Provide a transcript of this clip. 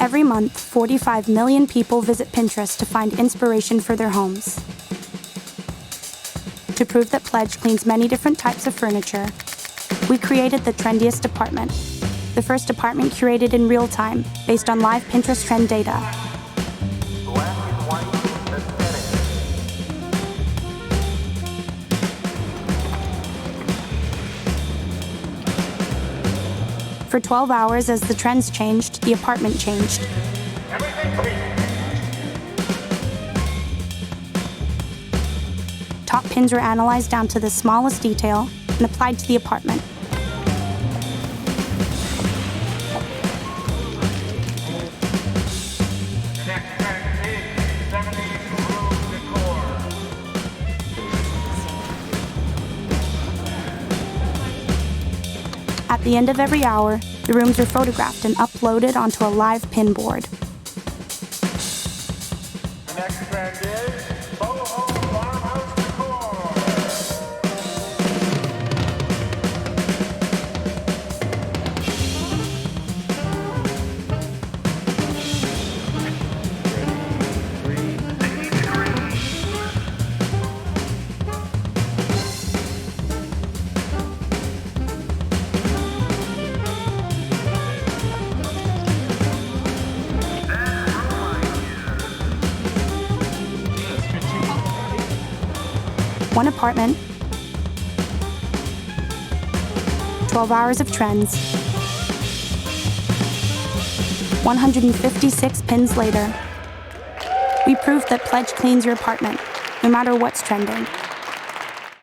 Every month, 45 million people visit Pinterest to find inspiration for their homes. To prove that Pledge cleans many different types of furniture, we created the Trendiest department, the first department curated in real time based on live Pinterest trend data. For 12 hours, as the trends changed, the apartment changed. Top pins were analyzed down to the smallest detail and applied to the apartment. At the end of every hour, the rooms are photographed and uploaded onto a live pin board. The next trend is Boho Farmhouse Decor. One apartment, 12 hours of trends, 156 pins later, we proved that Pledge cleans your apartment, no matter what's trending.